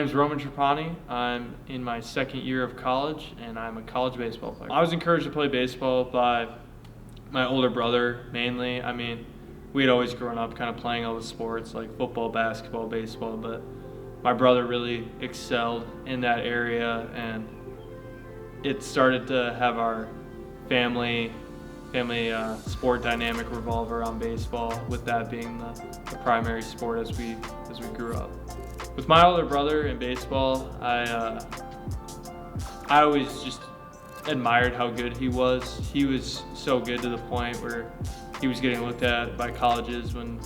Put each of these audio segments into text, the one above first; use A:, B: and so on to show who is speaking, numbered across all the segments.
A: My name is Roman Trapani. I'm in my second year of college, and I'm a college baseball player. I was encouraged to play baseball by my older brother mainly. We had always grown up kind of playing all the sports like football, basketball, baseball, but my brother really excelled in that area, and it started to have our family sport dynamic revolve around baseball, with that being the primary sport as we grew up. With my older brother in baseball, I always just admired how good he was. He was so good to the point where he was getting looked at by colleges when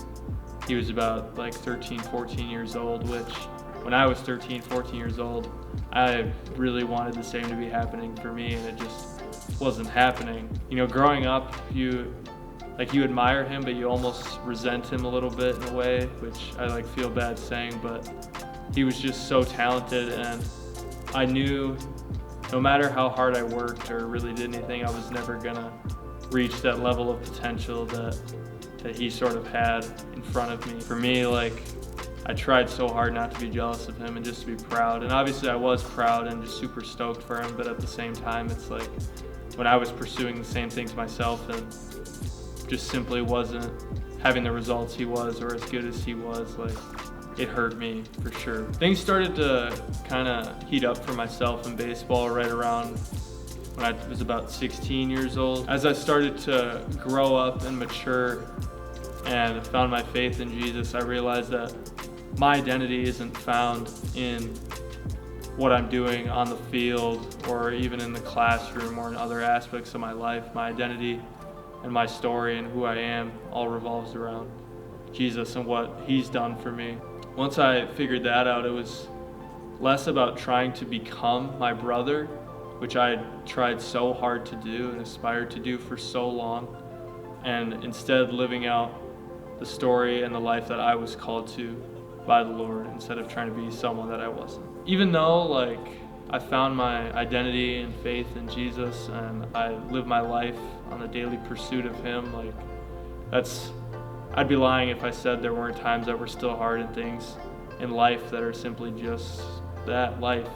A: he was about like 13, 14 years old, which when I was 13, 14 years old, I really wanted the same to be happening for me, and it just wasn't happening. You know, growing up, you admire him, but you almost resent him a little bit in a way, which I feel bad saying, but he was just so talented, and I knew no matter how hard I worked or really did anything, I was never gonna reach that level of potential that he sort of had in front of me. For me, I tried so hard not to be jealous of him and just to be proud, and obviously I was proud and just super stoked for him, but at the same time, it's like when I was pursuing the same things myself and just simply wasn't having the results he was or as good as he was, it hurt me for sure. Things started to kind of heat up for myself in baseball right around when I was about 16 years old. As I started to grow up and mature and found my faith in Jesus, I realized that my identity isn't found in what I'm doing on the field or even in the classroom or in other aspects of my life. My identity and my story and who I am all revolves around Jesus and what He's done for me. Once I figured that out, it was less about trying to become my brother, which I tried so hard to do and aspired to do for so long, and instead living out the story and the life that I was called to by the Lord instead of trying to be someone that I wasn't. Even though I found my identity and faith in Jesus and I live my life on the daily pursuit of Him, I'd be lying if I said there weren't times that were still hard and things in life that are simply just that, life.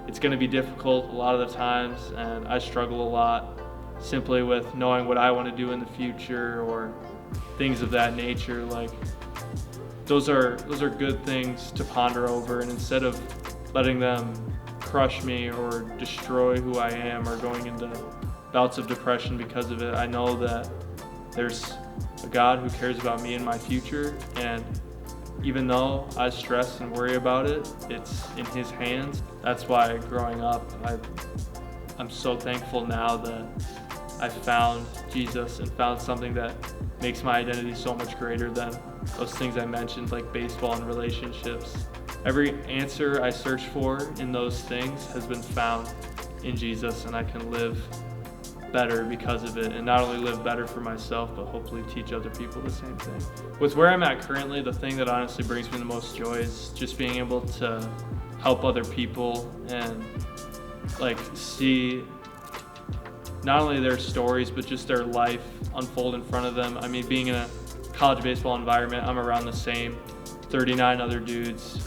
A: It's gonna be difficult a lot of the times, and I struggle a lot simply with knowing what I want to do in the future or things of that nature. Those are good things to ponder over, and instead of letting them crush me or destroy who I am or going into bouts of depression because of it, I know that there's a God who cares about me and my future, and even though I stress and worry about it, it's in His hands. That's why growing up, I'm so thankful now that I found Jesus and found something that makes my identity so much greater than those things I mentioned, like baseball and relationships. Every answer I search for in those things has been found in Jesus, and I can live better because of it, and not only live better for myself, but hopefully teach other people the same thing. With where I'm at currently, the thing that honestly brings me the most joy is just being able to help other people and see not only their stories, but just their life unfold in front of them. Being in a college baseball environment, I'm around the same 39 other dudes,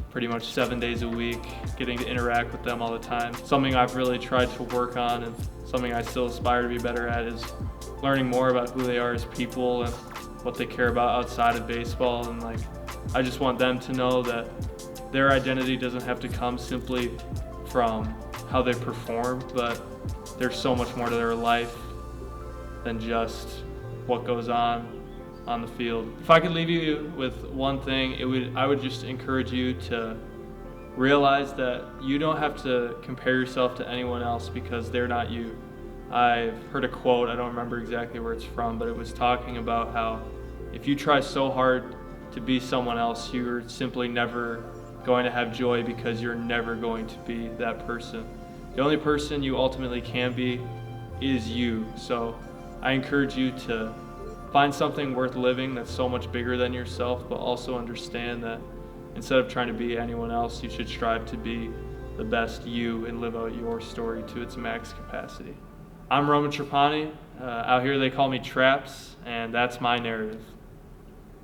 A: pretty much 7 days a week, getting to interact with them all the time. Something I've really tried to work on, and something I still aspire to be better at, is learning more about who they are as people and what they care about outside of baseball. And I just want them to know that their identity doesn't have to come simply from how they perform, but there's so much more to their life than just what goes on the field. If I could leave you with one thing, I would just encourage you to realize that you don't have to compare yourself to anyone else because they're not you. I've heard a quote, I don't remember exactly where it's from, but it was talking about how if you try so hard to be someone else, you're simply never going to have joy because you're never going to be that person. The only person you ultimately can be is you. So I encourage you to find something worth living that's so much bigger than yourself, but also understand that instead of trying to be anyone else, you should strive to be the best you and live out your story to its max capacity. I'm Roman Trapani. Out here they call me Traps, and that's my narrative.